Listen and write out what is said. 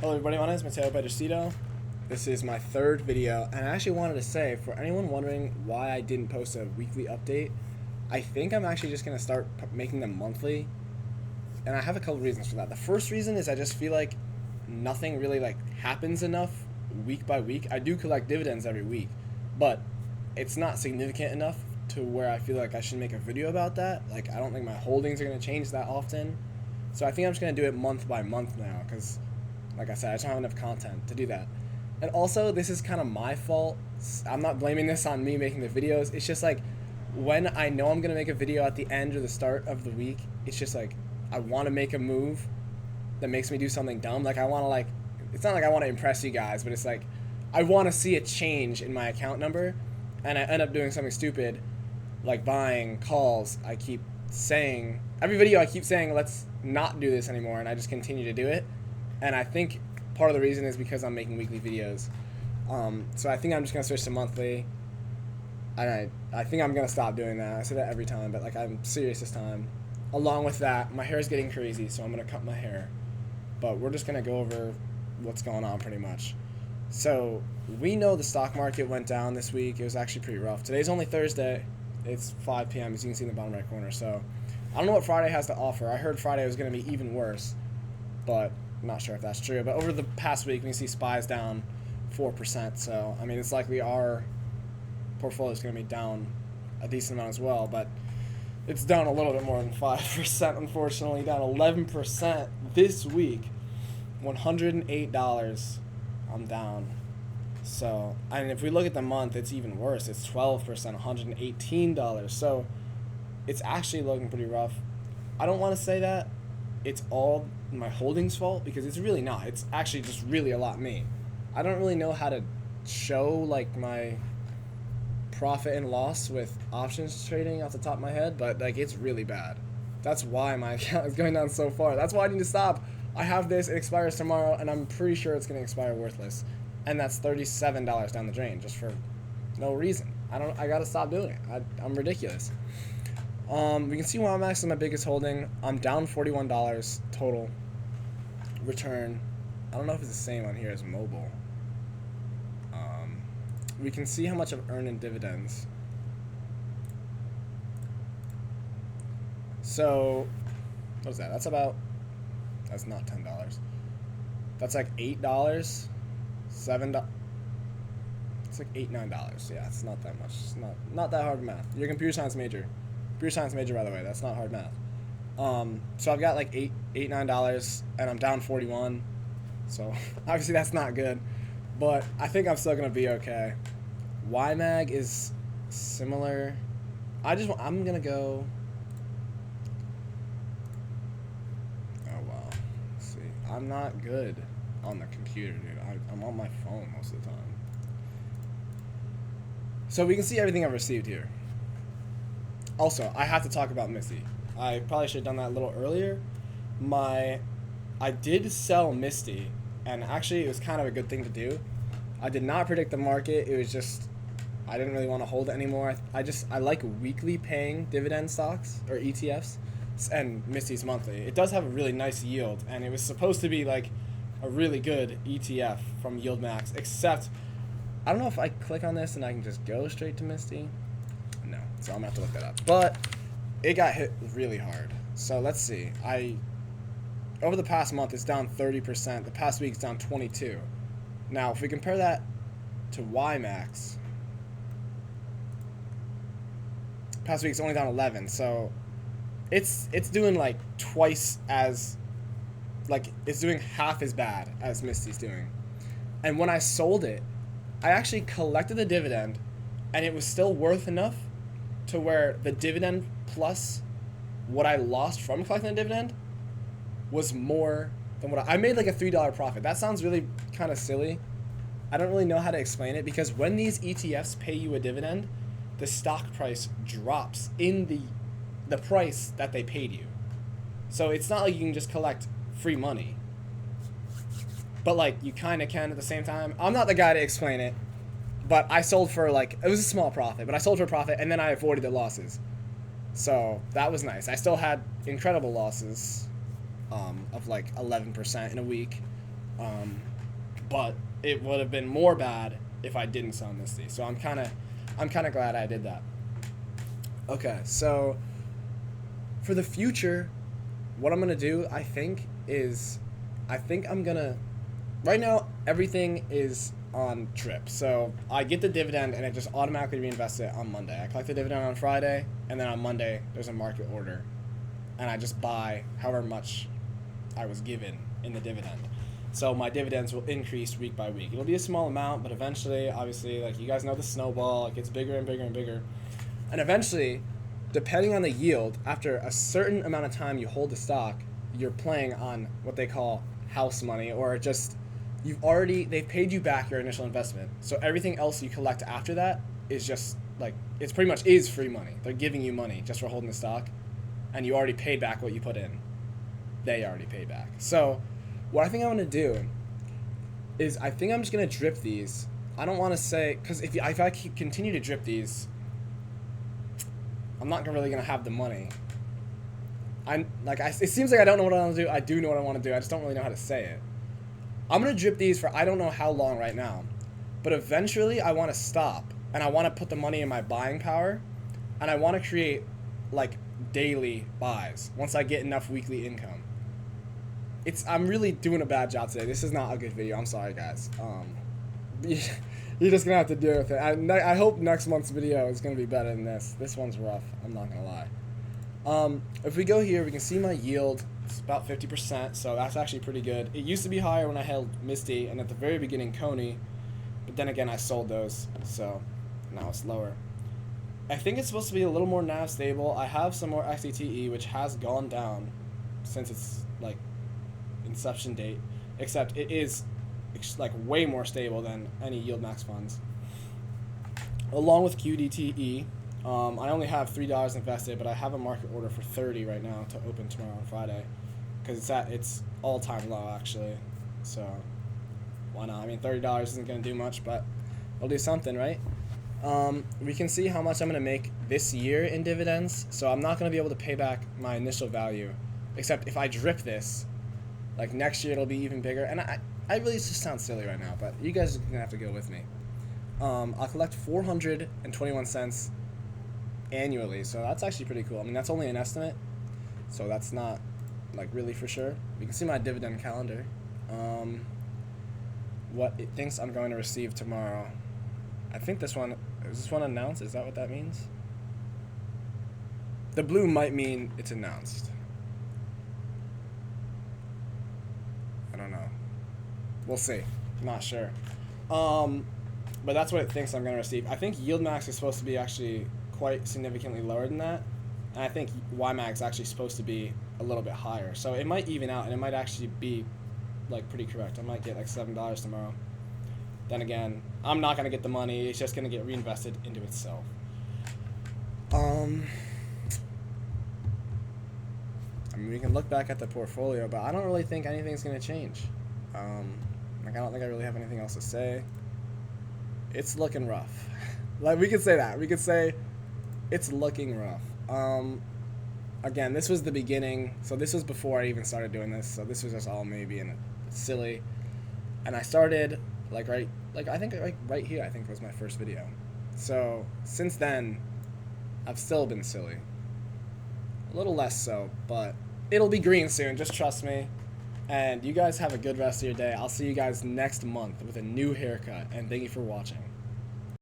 Hello everybody, my name is Mateo Pedricito. This is my third video, and I actually wanted to say, for anyone wondering why I didn't post a weekly update, I think I'm actually just going to start making them monthly, and I have a couple reasons for that. The first reason is I just feel like nothing really happens enough week by week. I do collect dividends every week, but it's not significant enough to where I feel like I should make a video about that. Like, I don't think my holdings are going to change that often, so I think I'm just going to do it month by month now, because like I said, I just don't have enough content to do that. And also, this is kind of my fault. I'm not blaming this on me making the videos. It's just like, when I know I'm going to make a video at the end or the start of the week, it's just like, I want to make a move that makes me do something dumb. Like, I want to it's not like I want to impress you guys, but it's like, I want to see a change in my account number, and I end up doing something stupid, like buying calls. I keep saying, every video I keep saying, let's not do this anymore, and I just continue to do it. And I think part of the reason is because I'm making weekly videos. So I think I'm just going to switch to monthly. And I think I'm going to stop doing that. I say that every time, but I'm serious this time. Along with that, my hair is getting crazy, so I'm going to cut my hair. But we're just going to go over what's going on pretty much. So we know the stock market went down this week. It was actually pretty rough. Today's only Thursday. It's 5 p.m. as you can see in the bottom right corner. So I don't know what Friday has to offer. I heard Friday was going to be even worse, but I'm not sure if that's true. But over the past week, we see SPY's down 4%. So, I mean, it's likely our portfolio is going to be down a decent amount as well. But it's down a little bit more than 5%, unfortunately. Down 11% this week. $108 I'm down. So, and if we look at the month, it's even worse. It's 12%, $118. So, it's actually looking pretty rough. I don't want to say that it's all my holdings fault, because it's really not. It's actually just really a lot me. I don't really know how to show my profit and loss with options trading off the top of my head, but it's really bad. That's why my account is going down so far. That's why I need to stop. I have this, it expires tomorrow, and I'm pretty sure it's going to expire worthless, and that's $37 down the drain just for no reason. I gotta stop doing it. I'm ridiculous. We can see where I'm actually my biggest holding. I'm down $41 total return. I don't know if it's the same on here as mobile. We can see how much I've earned in dividends. So, what's that? That's not $10. That's like $8, $7. It's like $8, $9. Yeah, it's not that much. It's not that hard math. You're a computer science major. Computer science major, by the way. That's not hard math. So I've got $8, $9, and I'm down 41. So obviously that's not good, but I think I'm still gonna be okay. YMAG is similar. I'm gonna go. Oh wow. Let's see. I'm not good on the computer, dude. I'm on my phone most of the time. So we can see everything I've received here. Also, I have to talk about Misty. I probably should have done that a little earlier. I did sell Misty, and actually it was kind of a good thing to do. I did not predict the market. It was just, I didn't really want to hold it anymore. I like weekly paying dividend stocks or ETFs, and Misty's monthly. It does have a really nice yield, and it was supposed to be a really good ETF from YieldMax, except I don't know if I click on this and I can just go straight to Misty. No, so I'm gonna have to look that up. But it got hit really hard. So let's see. Over the past month, it's down 30%. The past week, it's down 22%. Now, if we compare that to YMAX, past week it's only down 11%. So it's doing twice as, it's doing half as bad as Misty's doing. And when I sold it, I actually collected the dividend, and it was still worth enough to where the dividend plus what I lost from collecting the dividend was more than what I made, a $3 profit. That sounds really kind of silly. I don't really know how to explain it, because when these ETFs pay you a dividend, the stock price drops in the price that they paid you. So it's not like you can just collect free money, but you kind of can at the same time. I'm not the guy to explain it, but I sold for it was a small profit, but I sold for a profit, and then I avoided the losses. So that was nice. I still had incredible losses of 11% in a week, But it would have been more bad if I didn't sell Misty. So I'm kind of glad I did that. Okay, so for the future, what I'm gonna do, I think I'm gonna. Right now, everything is on drip. So I get the dividend and I just automatically reinvest it on Monday. I collect the dividend on Friday, and then on Monday there's a market order, and I just buy however much I was given in the dividend. So my dividends will increase week by week. It'll be a small amount, but eventually, obviously, like you guys know, the snowball, it gets bigger and bigger and bigger. And eventually, depending on the yield, after a certain amount of time you hold the stock, you're playing on what they call house money, or just they've paid you back your initial investment. So everything else you collect after that is just like, it's pretty much is free money. They're giving you money just for holding the stock, and you already paid back what you put in. They already paid back. So what I think I'm going to do is I think I'm just going to drip these. I don't want to say, because if I continue to drip these, I'm not really going to have the money. It seems like I don't know what I want to do. I do know what I want to do. I just don't really know how to say it. I'm going to drip these for I don't know how long right now. But eventually I want to stop, and I want to put the money in my buying power, and I want to create like daily buys once I get enough weekly income. I'm really doing a bad job today. This is not a good video. I'm sorry, guys. You're just gonna have to deal with it. I hope next month's video is gonna be better than this. This one's rough. I'm not gonna lie. If we go here, we can see my yield. It's about 50%, so that's actually pretty good. It used to be higher when I held Misty, and at the very beginning Coney, but then again I sold those, so now it's lower. I think it's supposed to be a little more nav stable. I have some more XETE, which has gone down since its like inception date, except it is like way more stable than any yield max funds. Along with QDTE, I only have $3 invested, but I have a market order for 30 right now to open tomorrow on Friday, because it's at its all-time low actually. So why not? I mean, $30 isn't going to do much, but it'll do something, right? We can see how much I'm going to make this year in dividends. So I'm not going to be able to pay back my initial value, except if I drip this. Like next year it'll be even bigger, and I really just sound silly right now, but you guys are gonna have to go with me. I'll collect 421 cents annually, so that's actually pretty cool. I mean, that's only an estimate, so that's not like really for sure. You can see my dividend calendar. What it thinks I'm going to receive tomorrow. I think this one announced. Is that what that means? The blue might mean it's announced. I don't know. We'll see. Not sure. But that's what it thinks I'm going to receive. I think yield max is supposed to be actually quite significantly lower than that. And I think YMAX is actually supposed to be a little bit higher. So it might even out, and it might actually be like pretty correct. I might get like $7 tomorrow. Then again, I'm not going to get the money. It's just going to get reinvested into itself. I mean, we can look back at the portfolio, but I don't really think anything's going to change. Like, I don't think I really have anything else to say. It's looking rough. Like, we could say that. We could say it's looking rough. Again, this was the beginning. So this was before I even started doing this. So this was just all me being silly. And I started, right here, I think was my first video. So since then, I've still been silly. A little less so, but it'll be green soon. Just trust me. And you guys have a good rest of your day. I'll see you guys next month with a new haircut. And thank you for watching.